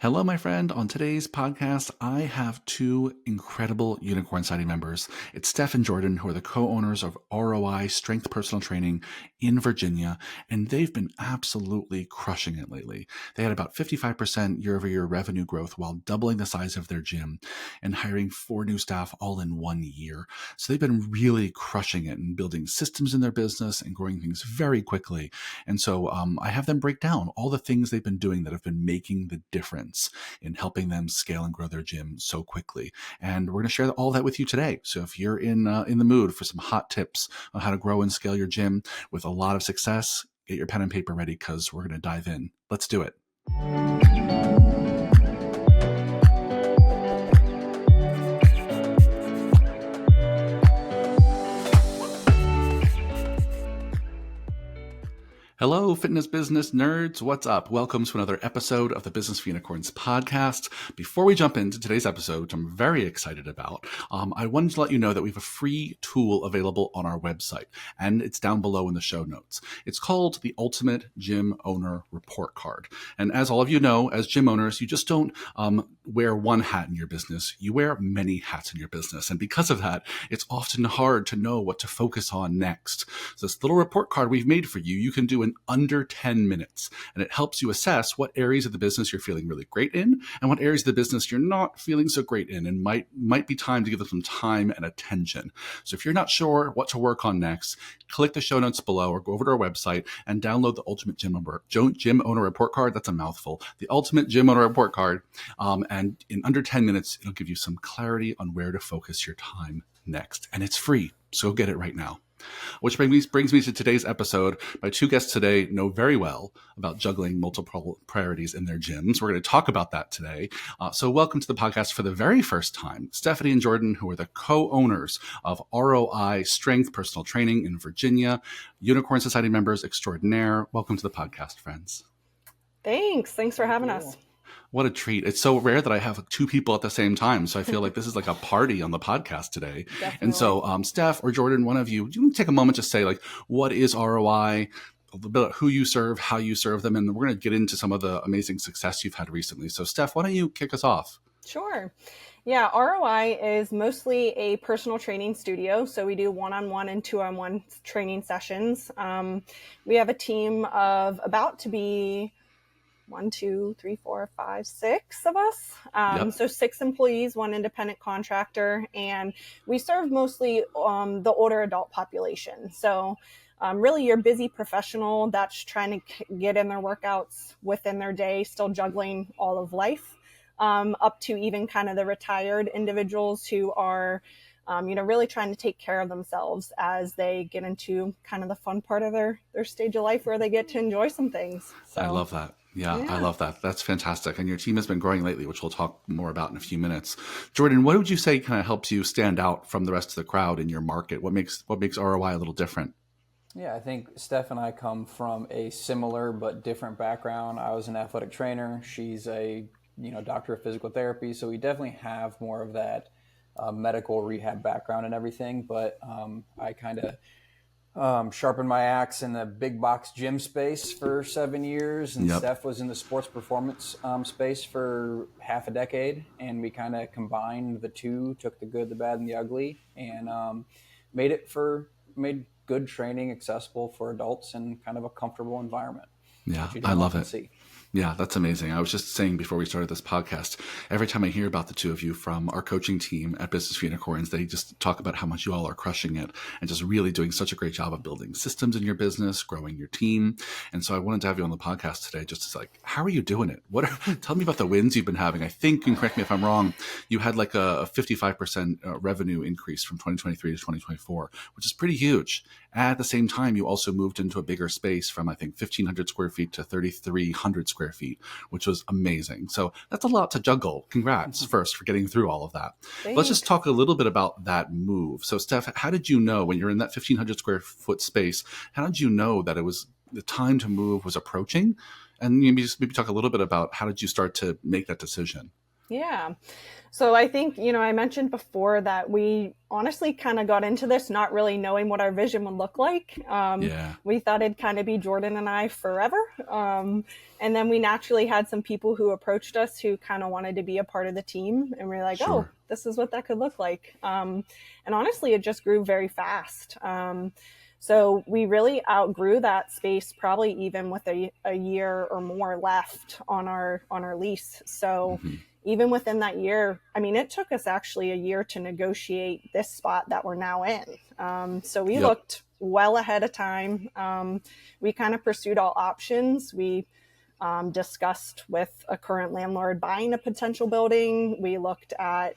Hello, my friend. On today's podcast, I have two incredible Unicorn Society members. It's Steph and Jordan, who are the co-owners of ROI Strength Personal Training in Virginia, and they've been absolutely crushing it lately. They had about 55% year-over-year revenue growth while doubling the size of their gym and hiring 4 new staff all in 1 year. So they've been really crushing it and building systems in their business and growing things very quickly. And so I have them break down all the things they've been doing that have been making the difference in helping them scale and grow their gym so quickly. And we're going to share all that with you today. So if you're in the mood for some hot tips on how to grow and scale your gym with a lot of success, get your pen and paper ready because we're going to dive in. Let's do it. Hello, fitness business nerds. What's up? Welcome to another episode of the Business for Unicorns podcast. Before we jump into today's episode, which I'm very excited about, I wanted to let you know that we have a free tool available on our website, and it's down below in the show notes. It's called the Ultimate Gym Owner Report Card. And as all of you know, as gym owners, you just don't wear one hat in your business. You wear many hats in your business. And because of that, it's often hard to know what to focus on next. So this little report card we've made for you, you can do in under 10 minutes. And it helps you assess what areas of the business you're feeling really great in and what areas of the business you're not feeling so great in and might be time to give them some time and attention. So if you're not sure what to work on next, click the show notes below or go over to our website and download the Ultimate Gym Owner Report Card. That's a mouthful. The Ultimate Gym Owner Report Card. And in under 10 minutes, it'll give you some clarity on where to focus your time next. And it's free. So get it right now. Which brings me to today's episode. My two guests today know very well about juggling multiple priorities in their gyms. We're going to talk about that today. So welcome to the podcast for the very first time, Stephanie and Jordan, who are the co-owners of ROI Strength Personal Training in Virginia, Unicorn Society members extraordinaire. Welcome to the podcast, friends. Thanks for having us. What a treat. It's so rare that I have two people at the same time. So I feel like this is like a party on the podcast today. Definitely. And so Steph or Jordan, one of you, do you want to take a moment to say like, what is ROI, a little bit about who you serve, how you serve them, and we're going to get into some of the amazing success you've had recently. So Steph, why don't you kick us off? Sure. Yeah, ROI is mostly a personal training studio. So we do one-on-one and two-on-one training sessions. We have a team of about to be 1, 2, 3, 4, 5, 6 of us. So 6 employees, 1 independent contractor, and we serve mostly the older adult population. So really your busy professional that's trying to get in their workouts within their day, still juggling all of life, up to even kind of the retired individuals who are really trying to take care of themselves as they get into kind of the fun part of their stage of life where they get to enjoy some things. So, I love that. Yeah, I love that. That's fantastic. And your team has been growing lately, which we'll talk more about in a few minutes. Jordan, what would you say kind of helps you stand out from the rest of the crowd in your market? What makes ROI a little different? Yeah, I think Steph and I come from a similar but different background. I was an athletic trainer. She's a doctor of physical therapy. So we definitely have more of that medical rehab background and everything. But I kind of sharpened my axe in the big box gym space for 7 years, and Steph was in the sports performance space for half a decade, and we kind of combined the two, took the good, the bad, and the ugly, and made good training accessible for adults in kind of a comfortable environment. Yeah, I love it. Yeah, that's amazing. I was just saying before we started this podcast, every time I hear about the two of you from our coaching team at Business for Unicorns, they just talk about how much you all are crushing it and just really doing such a great job of building systems in your business, growing your team. And so I wanted to have you on the podcast today just to like, how are you doing it? Tell me about the wins you've been having. I think, and correct me if I'm wrong, you had like a 55% revenue increase from 2023 to 2024, which is pretty huge. At the same time, you also moved into a bigger space from, I think, 1,500 square feet to 3,300 square feet, which was amazing. So that's a lot to juggle. Congrats first for getting through all of that. Thanks. Let's just talk a little bit about that move. So Steph, how did you know when you're in that 1,500 square foot space, how did you know that it was the time to move was approaching? And maybe talk a little bit about how did you start to make that decision? Yeah. So I think, I mentioned before that we honestly kind of got into this not really knowing what our vision would look like. Yeah. We thought it'd kind of be Jordan and I forever. And then we naturally had some people who approached us who kind of wanted to be a part of the team. And we are like, oh, Sure. this is what that could look like. And honestly, it just grew very fast. So we really outgrew that space, probably even with a year or more left on our lease. So even within that year, I mean, it took us actually a year to negotiate this spot that we're now in. So we looked well ahead of time. We kind of pursued all options. We discussed with a current landlord buying a potential building. We looked at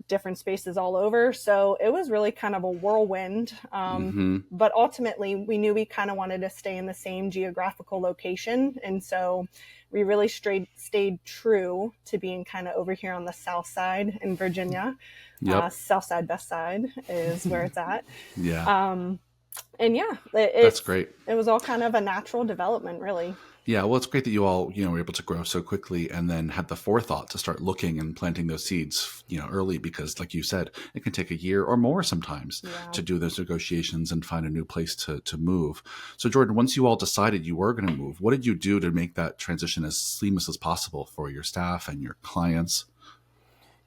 different spaces all over. So it was really kind of a whirlwind. But ultimately, we knew we kind of wanted to stay in the same geographical location. And so we really stayed true to being kind of over here on the south side in Virginia. South side, best side is where it's at. And yeah, that's great. It was all kind of a natural development, really. Yeah, well, it's great that you all, were able to grow so quickly and then had the forethought to start looking and planting those seeds, early, because like you said, it can take a year or more sometimes to do those negotiations and find a new place to move. So Jordan, once you all decided you were going to move, what did you do to make that transition as seamless as possible for your staff and your clients?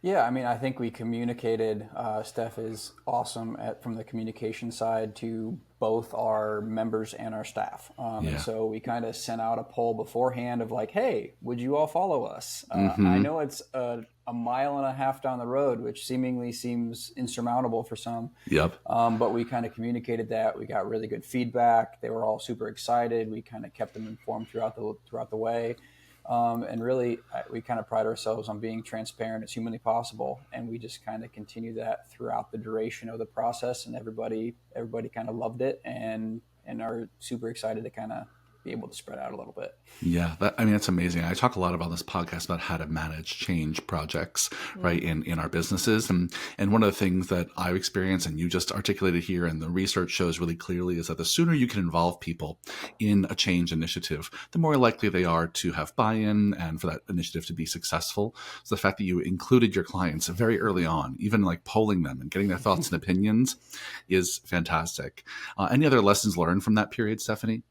Yeah, I mean, I think we communicated. Steph is awesome from the communication side to both our members and our staff. And so we kind of sent out a poll beforehand of like, hey, would you all follow us? I know it's a mile and a half down the road, which seemingly seems insurmountable for some. But we kind of communicated that. We got really good feedback. They were all super excited. We kind of kept them informed throughout the way. And really, we kind of pride ourselves on being transparent as humanly possible. And we just kind of continue that throughout the duration of the process. And everybody kind of loved it and are super excited to kind of be able to spread out a little bit. Yeah, that's amazing. I talk a lot about this podcast about how to manage change projects, right, in our businesses. And one of the things that I've experienced and you just articulated here and the research shows really clearly is that the sooner you can involve people in a change initiative, the more likely they are to have buy-in and for that initiative to be successful. So the fact that you included your clients very early on, even like polling them and getting their thoughts and opinions is fantastic. Any other lessons learned from that period, Stephanie?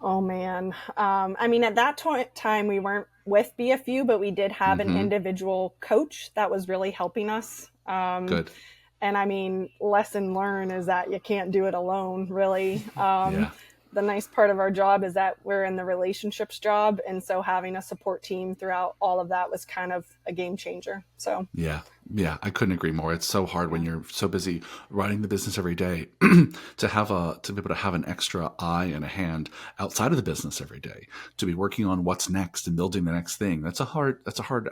Oh, man. I mean, at that time, we weren't with BFU, but we did have an individual coach that was really helping us. Good. And I mean, lesson learned is that you can't do it alone, really. The nice part of our job is that we're in the relationships job. And so having a support team throughout all of that was kind of a game changer. So Yeah, I couldn't agree more. It's so hard when you're so busy running the business every day to be able to have an extra eye and a hand outside of the business every day, to be working on what's next and building the next thing. That's a hard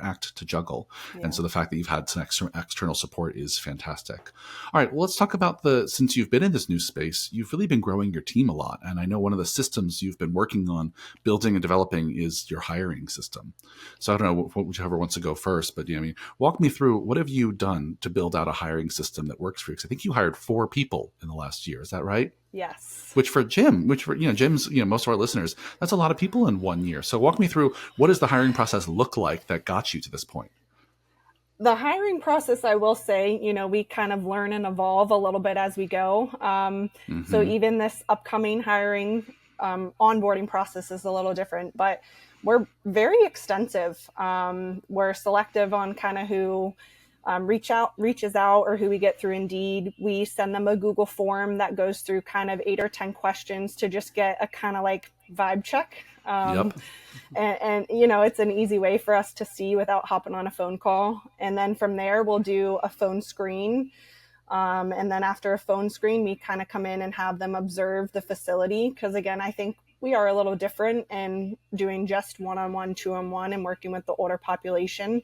act to juggle. And so the fact that you've had some external support is fantastic. All right, well, let's talk about since you've been in this new space, you've really been growing your team a lot. And I know one of the systems you've been working on building and developing is your hiring system. So I don't know whichever wants to go first, but walk me through what have you done to build out a hiring system that works for you? Because I think you hired 4 people in the last year. Is that right? Yes. Which for Jim's, most of our listeners, that's a lot of people in 1 year. So walk me through, what does the hiring process look like that got you to this point? The hiring process, I will say, we kind of learn and evolve a little bit as we go. So even this upcoming hiring onboarding process is a little different, but we're very extensive. We're selective on kind of who reaches out or who we get through Indeed. We send them a Google form that goes through kind of 8 or 10 questions to just get a kind of like vibe check. And it's an easy way for us to see without hopping on a phone call. And then from there, we'll do a phone screen. And then after a phone screen, we kind of come in and have them observe the facility. Because again, I think we are a little different in doing just one-on-one, two-on-one, and working with the older population.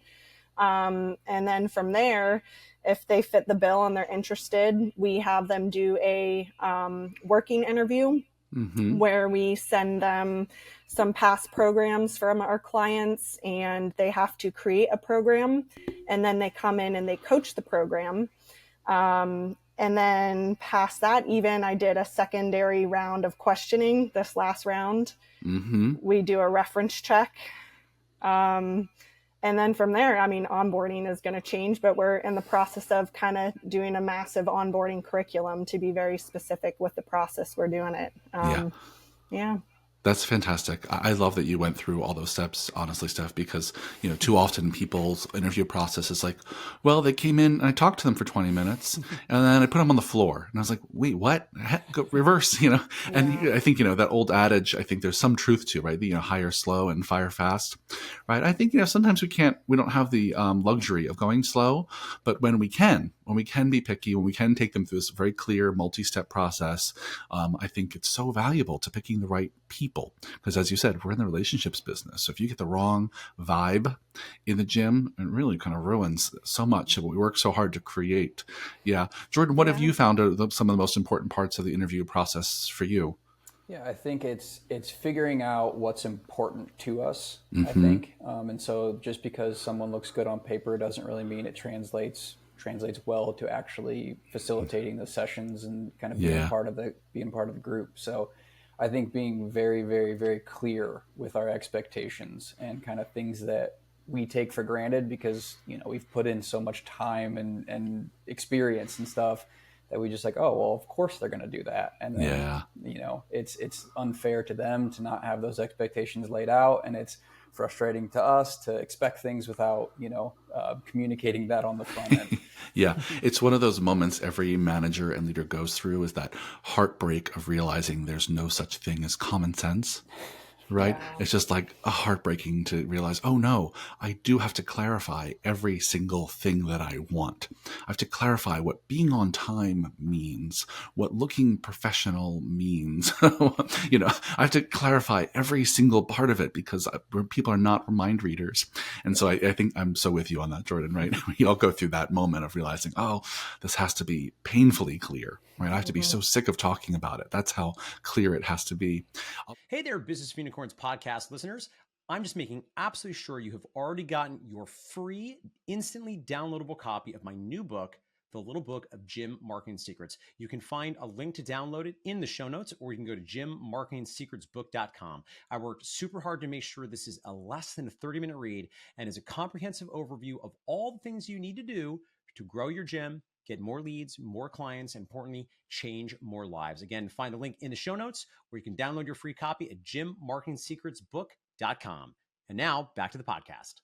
And then from there, if they fit the bill and they're interested, we have them do a working interview where we send them some past programs from our clients and they have to create a program, and then they come in and they coach the program. And then past that, even I did a secondary round of questioning this last round. We do a reference check. And then from there, I mean, onboarding is going to change, but we're in the process of kind of doing a massive onboarding curriculum to be very specific with the process we're doing it. Yeah. Yeah. That's fantastic. I love that you went through all those steps, honestly, Steph, because, too often people's interview process is like, well, they came in and I talked to them for 20 minutes and then I put them on the floor. And I was like, wait, what? Go reverse, And I think, that old adage, I think there's some truth to, right? Hire slow and fire fast, right? I think, sometimes we don't have the luxury of going slow, but when we can be picky, when we can take them through this very clear multi-step process, I think it's so valuable to picking the right people. Because as you said, we're in the relationships business. So if you get the wrong vibe in the gym, it really kind of ruins so much of what we work so hard to create. Yeah. Jordan, what have you found are some of the most important parts of the interview process for you? Yeah, I think it's figuring out what's important to us, I think. And so just because someone looks good on paper doesn't really mean it translates well to actually facilitating the sessions and kind of being part of the group. So I think being very, very, very clear with our expectations and kind of things that we take for granted because, we've put in so much time and experience and stuff that we just like, oh, well, of course they're going to do that. And then, it's unfair to them to not have those expectations laid out. And it's frustrating to us to expect things without, communicating that on the front end. Yeah. It's one of those moments every manager and leader goes through is that heartbreak of realizing there's no such thing as common sense. Right? Yeah. It's just like heartbreaking to realize, oh no, I do have to clarify every single thing that I want. I have to clarify what being on time means, what looking professional means. I have to clarify every single part of it because people are not mind readers. And so I think I'm so with you on that, Jordan, right? We all go through that moment of realizing, oh, this has to be painfully clear, right? I have to be so sick of talking about it. That's how clear it has to be. Hey there, Business of Unicorns podcast listeners. I'm just making absolutely sure you have already gotten your free, instantly downloadable copy of my new book, The Little Book of Gym Marketing Secrets. You can find a link to download it in the show notes, or you can go to gymmarketingsecretsbook.com. I worked super hard to make sure this is a less than a 30-minute read and is a comprehensive overview of all the things you need to do to grow your gym, get more leads, more clients, and importantly, change more lives. Again, find the link in the show notes where you can download your free copy at gymmarketingsecretsbook.com. And now back to the podcast.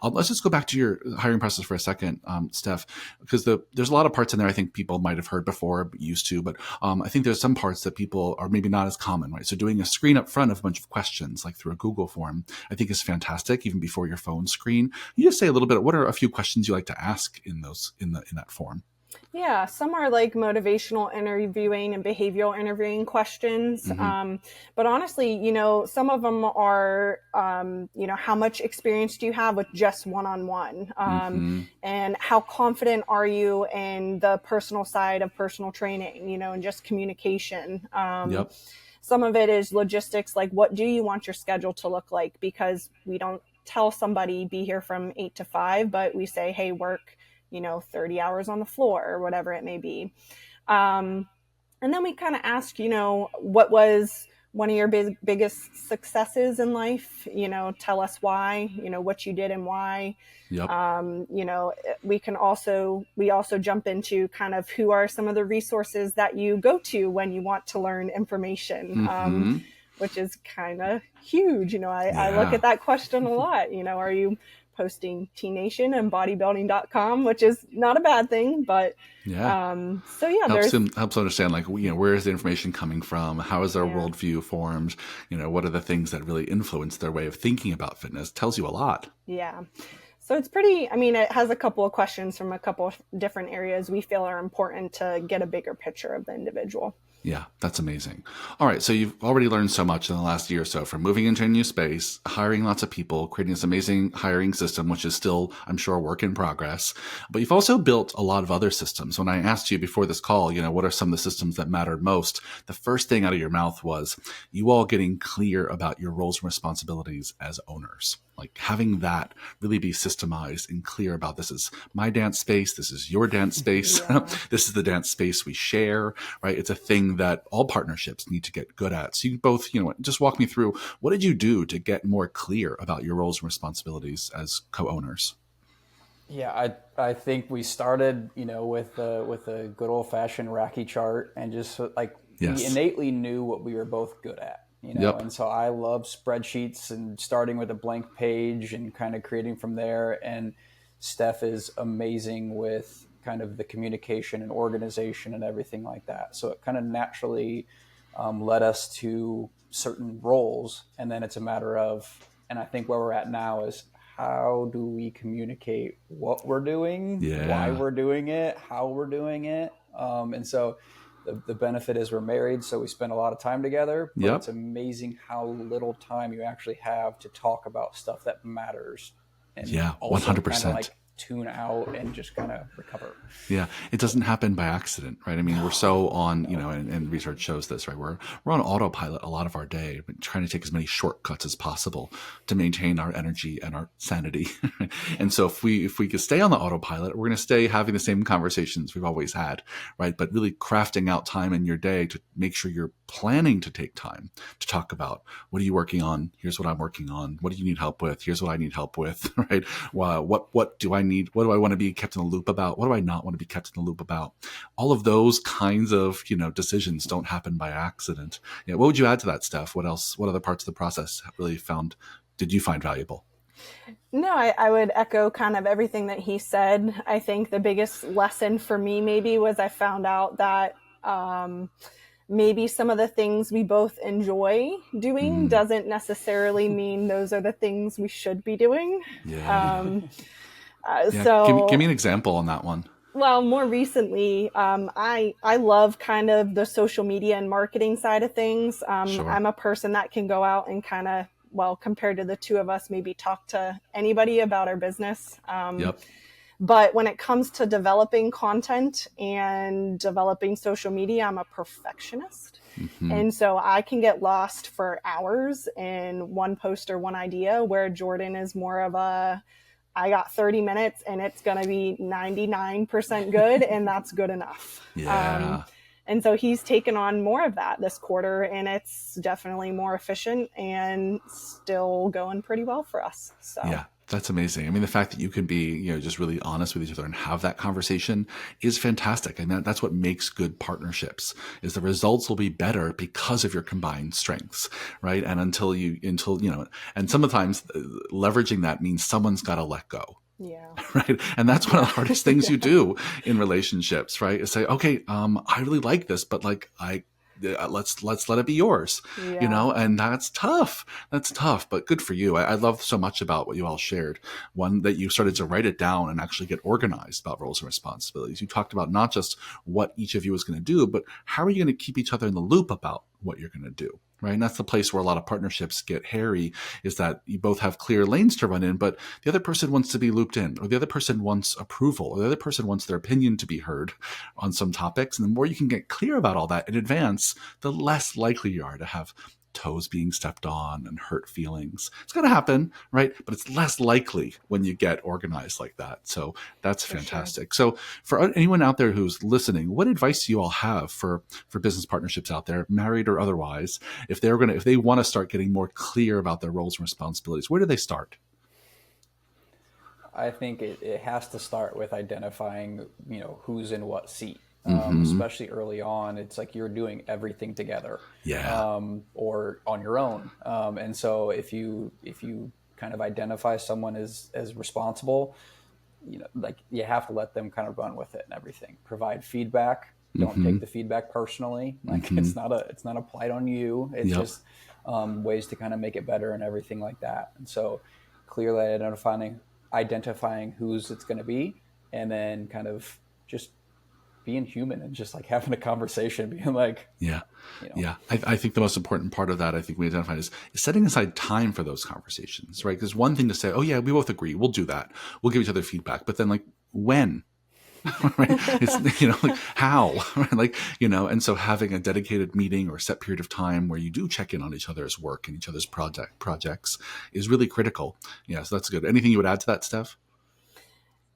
Let's just go back to your hiring process for a second, Steph, because there's a lot of parts in there I think people might have heard before, used to, but I think there's some parts that people are maybe not as common, right? So doing a screen up front of a bunch of questions, like through a Google form, I think is fantastic, even before your phone screen. You just say a little bit, what are a few questions you like to ask in that form? Yeah, some are like motivational interviewing and behavioral interviewing questions. But honestly, some of them are, how much experience do you have with just one-on-one? And how confident are you in the personal side of personal training, and just communication? Some of it is logistics, like what do you want your schedule to look like? Because we don't tell somebody be here from 8 to 5, but we say, hey, work 30 hours on the floor or whatever it may be. And then we kind of ask, what was one of your biggest successes in life? Tell us why, what you did and why. We also jump into kind of who are some of the resources that you go to when you want to learn information, which is kind of huge. I look at that question a lot. Are you posting T-Nation and bodybuilding.com, which is not a bad thing, but helps understand where is the information coming from? How is their worldview formed? What are the things that really influence their way of thinking about fitness? Tells you a lot. Yeah. So it's it has a couple of questions from a couple of different areas we feel are important to get a bigger picture of the individual. Yeah, that's amazing. All right. So you've already learned so much in the last year or so, from moving into a new space, hiring lots of people, creating this amazing hiring system, which is still, I'm sure, a work in progress. But you've also built a lot of other systems. When I asked you before this call, what are some of the systems that mattered most? The first thing out of your mouth was you all getting clear about your roles and responsibilities as owners. Like having that really be systemized and clear about, this is my dance space, this is your dance space, Yeah. this is the dance space we share, right? It's a thing that all partnerships need to get good at. So you both, just walk me through, what did you do to get more clear about your roles and responsibilities as co-owners? Yeah, I think we started, with a good old fashioned Racky chart, and just like we innately knew what we were both good at, Yep. And so I love spreadsheets and starting with a blank page and kind of creating from there. And Steph is amazing with kind of the communication and organization and everything like that. So it kind of naturally led us to certain roles, and then it's a matter of, and I think where we're at now is, how do we communicate what we're doing, why we're doing it, how we're doing it? And so the benefit is we're married, so we spend a lot of time together, but it's amazing how little time you actually have to talk about stuff that matters. And 100%. Kind of like tune out and just kind of recover. Yeah, it doesn't happen by accident, right? I mean, we're so on, and research shows this, right? We're on autopilot a lot of our day, but trying to take as many shortcuts as possible to maintain our energy and our sanity. And so if we could stay on the autopilot, we're going to stay having the same conversations we've always had, right? But really crafting out time in your day to make sure you're planning to take time to talk about, what are you working on? Here's what I'm working on. What do you need help with? Here's what I need help with, right? What do I need? What do I want to be kept in the loop about? What do I not want to be kept in the loop about? All of those kinds of, decisions don't happen by accident. What would you add to that, Steph? What else? What other parts of the process did you find valuable? No, I would echo kind of everything that he said. I think the biggest lesson for me maybe was I found out that maybe some of the things we both enjoy doing doesn't necessarily mean those are the things we should be doing. So give me an example on that one. Well, more recently, I love kind of the social media and marketing side of things. Sure. I'm a person that can go out and kind of, compared to the two of us, maybe talk to anybody about our business. But when it comes to developing content and developing social media, I'm a perfectionist. And so I can get lost for hours in one post or one idea, where Jordan is more of I got 30 minutes and it's going to be 99% good, and that's good enough. And so he's taken on more of that this quarter, and it's definitely more efficient and still going pretty well for us. So yeah. That's amazing. I mean, the fact that you can be, just really honest with each other and have that conversation is fantastic. And that's what makes good partnerships, is the results will be better because of your combined strengths, right? And until and sometimes leveraging that means someone's got to let go. Yeah. Right. And that's one of the hardest things you do in relationships, right? Is say, okay, I really like this, but let's let it be yours, and that's tough. But good for you. I love so much about what you all shared. One, that you started to write it down and actually get organized about roles and responsibilities. You talked about not just what each of you is going to do, but how are you going to keep each other in the loop about what you're going to do. Right. And that's the place where a lot of partnerships get hairy, is that you both have clear lanes to run in, but the other person wants to be looped in, or the other person wants approval, or the other person wants their opinion to be heard on some topics. And the more you can get clear about all that in advance, the less likely you are to have toes being stepped on and hurt feelings. It's going to happen, right? But it's less likely when you get organized like that. So that's fantastic. Sure. So for anyone out there who's listening, what advice do you all have for business partnerships out there, married or otherwise, if they want to start getting more clear about their roles and responsibilities? Where do they start? I think it has to start with identifying, who's in what seat. Especially early on, it's like you're doing everything together, or on your own. And so if you kind of identify someone as responsible, you have to let them kind of run with it and everything. Provide feedback. Don't take the feedback personally. It's not a plight on you. It's just ways to kind of make it better and everything like that. And so clearly identifying whose it's going to be, and then kind of just being human and just like having a conversation, being like, I think the most important part of that, I think we identified, is setting aside time for those conversations, right? Because one thing to say, oh yeah, we both agree, we'll do that, we'll give each other feedback, but then like when, Right? It's, like how, right? Like, and so having a dedicated meeting or a set period of time where you do check in on each other's work and each other's projects is really critical. Yeah. So that's good. Anything you would add to that, Steph?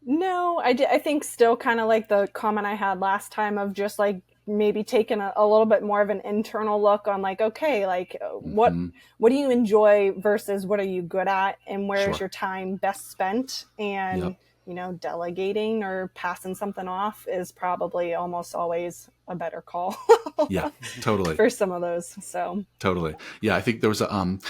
No, I think still kind of like the comment I had last time of just like maybe taking a little bit more of an internal look on like, okay, like Mm-hmm. what do you enjoy versus what are you good at, and where is Sure. your time best spent? Yep. And delegating or passing something off is probably almost always a better call Yeah, totally. for some of those. So Totally. Yeah, I think there was one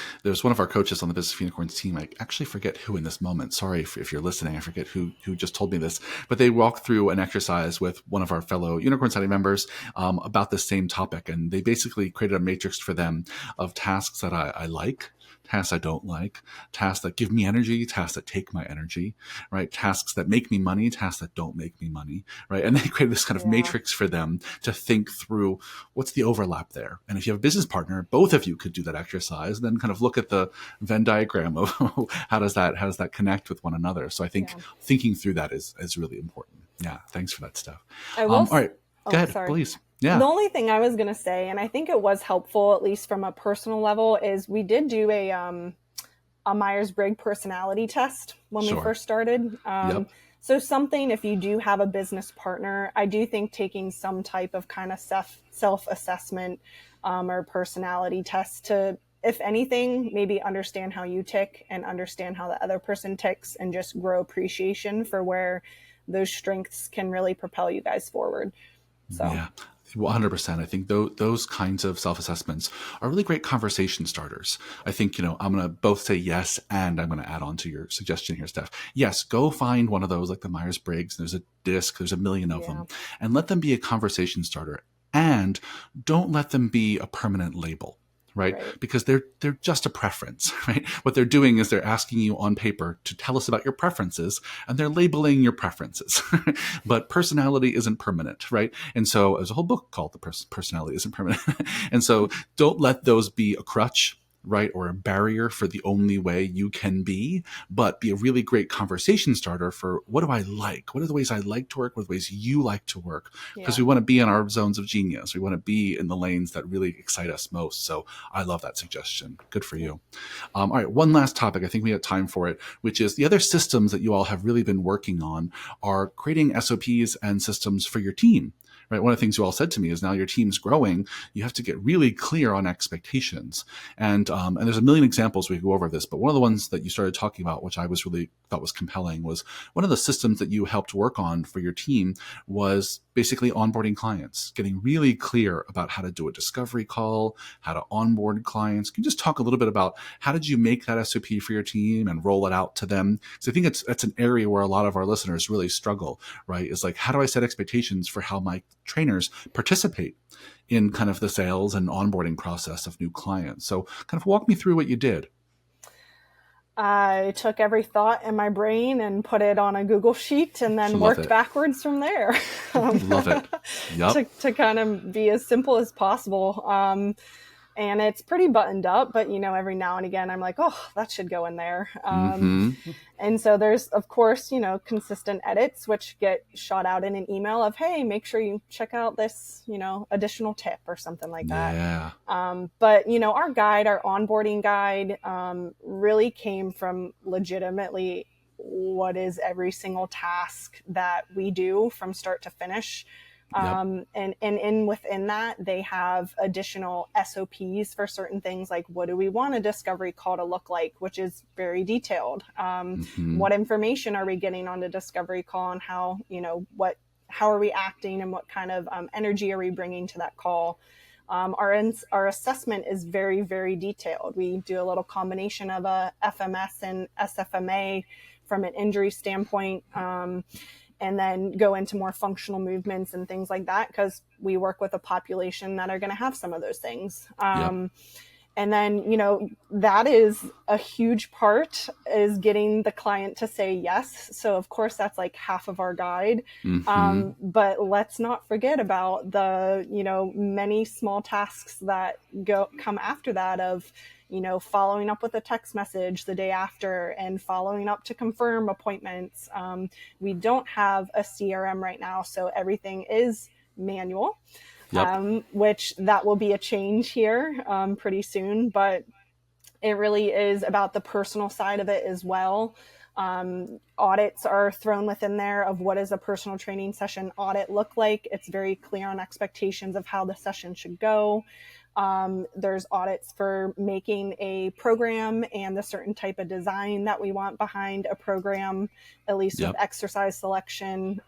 of our coaches on the Business of Unicorns team. I actually forget who in this moment. Sorry if you're listening. I forget who just told me this, but they walked through an exercise with one of our fellow Unicorn Society members about this same topic, and they basically created a matrix for them of tasks that I like, tasks I don't like, tasks that give me energy, tasks that take my energy, right? Tasks that make me money, tasks that don't make me money, right? And they created this kind of matrix for them to think through what's the overlap there. And if you have a business partner, both of you could do that exercise, then kind of look at the Venn diagram of how does that connect with one another. So I think thinking through that is really important. Yeah. Thanks for that, Steph. All right. Go ahead, please. Yeah. The only thing I was going to say, and I think it was helpful, at least from a personal level, is we did do a Myers-Briggs personality test when we first started. Yep. So something, if you do have a business partner, I do think taking some type of kind of self-assessment or personality test to, if anything, maybe understand how you tick and understand how the other person ticks, and just grow appreciation for where those strengths can really propel you guys forward. So. Yeah. 100%. I think those kinds of self-assessments are really great conversation starters. I think, I'm going to both say yes, and I'm going to add on to your suggestion here, Steph. Yes, go find one of those like the Myers-Briggs. There's a disc, there's a million of them, and let them be a conversation starter. And don't let them be a permanent label. Right? Because they're just a preference, right? What they're doing is they're asking you on paper to tell us about your preferences, and they're labeling your preferences. But personality isn't permanent, right? And so there's a whole book called The Personality Isn't Permanent. And so don't let those be a crutch, right? Or a barrier for the only way you can be, but be a really great conversation starter for what do I like? What are the ways I like to work? What are the ways you like to work? Because we want to be in our zones of genius. We want to be in the lanes that really excite us most. So I love that suggestion. Good for you. All right. One last topic. I think we have time for it, which is the other systems that you all have really been working on are creating SOPs and systems for your team. Right. One of the things you all said to me is now your team's growing. You have to get really clear on expectations. And there's a million examples we could go over this, but one of the ones that you started talking about, which I was really thought was compelling, was one of the systems that you helped work on for your team was basically onboarding clients, getting really clear about how to do a discovery call, how to onboard clients. Can you just talk a little bit about how did you make that SOP for your team and roll it out to them? Because I think that's an area where a lot of our listeners really struggle, right? Is like, how do I set expectations for how my trainers participate in kind of the sales and onboarding process of new clients? So kind of walk me through what you did. I took every thought in my brain and put it on a Google sheet, and then worked backwards from there. Love it. Yep. To kind of be as simple as possible. And it's pretty buttoned up, but every now and again I'm like, oh, that should go in there. And so there's, of course, consistent edits, which get shot out in an email of, hey, make sure you check out this, additional tip or something like that. Yeah. But, our guide, our onboarding guide, really came from legitimately what is every single task that we do from start to finish. And within that, they have additional SOPs for certain things, like what do we want a discovery call to look like, which is very detailed. What information are we getting on the discovery call, and how are we acting, and what kind of energy are we bringing to that call? Our assessment is very, very detailed. We do a little combination of a FMS and SFMA from an injury standpoint. And then go into more functional movements and things like that, because we work with a population that are going to have some of those things. And then, that is a huge part, is getting the client to say yes. So of course that's like half of our guide. Mm-hmm. But let's not forget about the, many small tasks that come after that, of, following up with a text message the day after and following up to confirm appointments. We don't have a CRM right now, so everything is manual. Yep. Which that will be a change here pretty soon. But it really is about the personal side of it as well. Audits are thrown within there of what does a personal training session audit look like. It's very clear on expectations of how the session should go. There's audits for making a program and the certain type of design that we want behind a program, at least with Yep. exercise selection.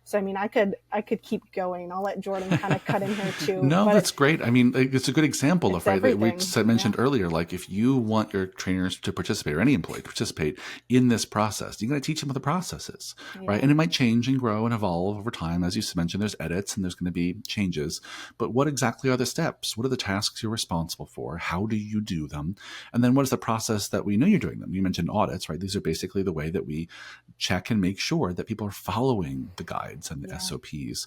So, I mean, I could keep going. I'll let Jordan kind of cut in here too. No, but that's great. I mean, it's a good example of, right, that we everything. mentioned earlier, like if you want your trainers to participate, or any employee to participate in this process, you got to teach them what the process is, right? And it might change and grow and evolve over time. As you mentioned, there's edits and there's going to be changes, but what exactly are the steps? What are the tasks you're responsible for? How do you do them? And then what is the process that we know you're doing them? You mentioned audits, right? These are basically the way that we check and make sure that people are following the guides and the SOPs.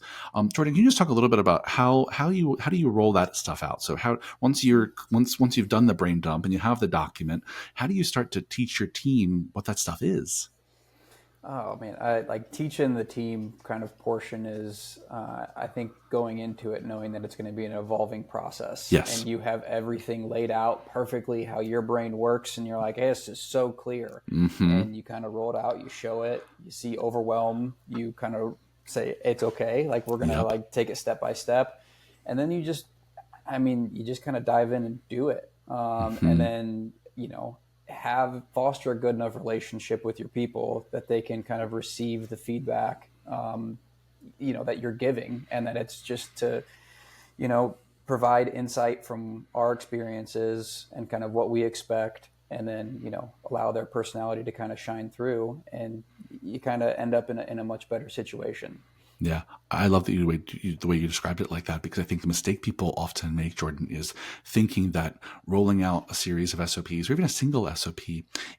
Jordan, can you just talk a little bit about how do you roll that stuff out? So once you've done the brain dump and you have the document, how do you start to teach your team what that stuff is? Oh man, I like teaching the team kind of portion is, I think going into it knowing that it's going to be an evolving process. Yes. And you have everything laid out perfectly how your brain works, and you're like, hey, this is so clear. Mm-hmm. And you kind of roll it out, you show it, you see overwhelm, you kind of say it's okay, like we're gonna like take it step by step, and then you just kind of dive in and do it, and then foster a good enough relationship with your people that they can kind of receive the feedback that you're giving, and that it's just to provide insight from our experiences and kind of what we expect, and then allow their personality to kind of shine through, and you kind of end up in a much better situation. Yeah, I love the way you described it like that, because I think the mistake people often make, Jordan, is thinking that rolling out a series of SOPs or even a single SOP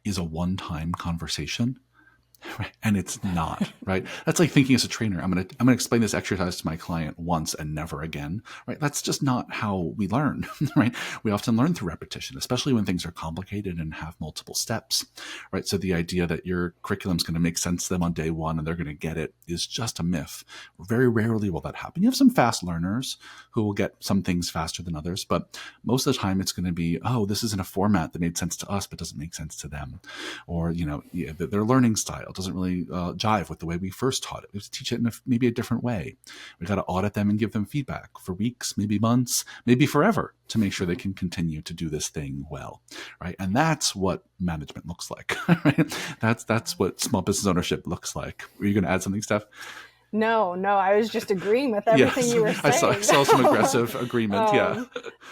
is a one-time conversation. Right? And it's not, right? That's like thinking as a trainer, I'm going to explain this exercise to my client once and never again, right? That's just not how we learn, right? We often learn through repetition, especially when things are complicated and have multiple steps, right? So the idea that your curriculum is going to make sense to them on day one and they're going to get it is just a myth. Very rarely will that happen. You have some fast learners who will get some things faster than others, but most of the time it's going to be, oh, this is in a format that made sense to us but doesn't make sense to them, or their learning style doesn't really jive with the way we first taught it. We have to teach it in maybe a different way. We got to audit them and give them feedback for weeks, maybe months, maybe forever, to make sure they can continue to do this thing well, right? And that's what management looks like, right? That's what small business ownership looks like. Were you going to add something, Steph? No, I was just agreeing with everything you were saying. I saw some aggressive agreement.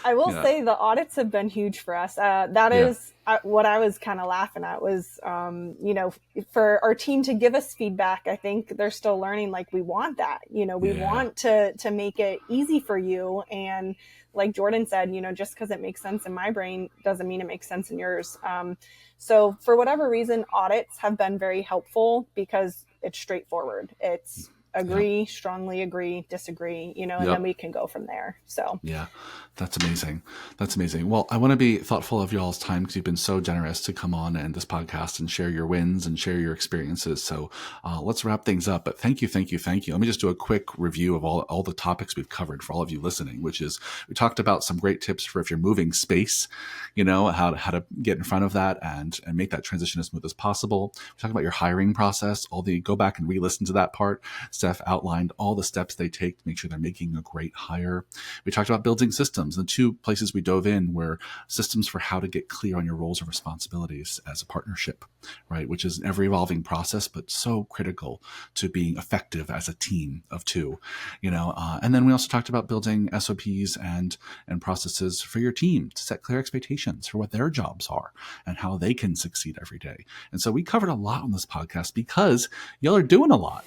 I will say the audits have been huge for us. That is what I was kind of laughing at was, for our team to give us feedback. I think they're still learning, like we want that, we want to make it easy for you. And like Jordan said, just because it makes sense in my brain doesn't mean it makes sense in yours. So for whatever reason, audits have been very helpful because it's straightforward. It's agree, strongly agree, disagree, and then we can go from there. So yeah, that's amazing. That's amazing. Well, I want to be thoughtful of y'all's time because you've been so generous to come on and this podcast and share your wins and share your experiences. So let's wrap things up. But thank you. Let me just do a quick review of all the topics we've covered for all of you listening, which is we talked about some great tips for if you're moving space, how to get in front of that and make that transition as smooth as possible. We talked about your hiring process, go back and re-listen to that part. Steph outlined all the steps they take to make sure they're making a great hire. We talked about building systems. The two places we dove in were systems for how to get clear on your roles and responsibilities as a partnership, right? Which is an ever evolving process, but so critical to being effective as a team of two, and then we also talked about building SOPs and processes for your team to set clear expectations for what their jobs are and how they can succeed every day. And so we covered a lot on this podcast because y'all are doing a lot.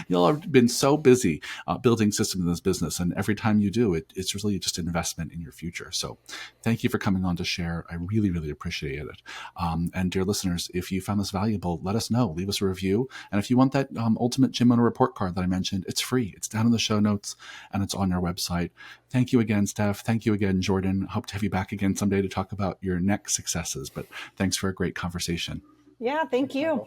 y'all have been so busy building systems in this business. And every time you do, it's really just an investment in your future. So thank you for coming on to share. I really, really appreciate it. And dear listeners, if you found this valuable, let us know. Leave us a review. And if you want that ultimate gym owner report card that I mentioned, it's free. It's down in the show notes and it's on our website. Thank you again, Steph. Thank you again, Jordan. Hope to have you back again someday to talk about your next successes. But thanks for a great conversation. Yeah, thank you.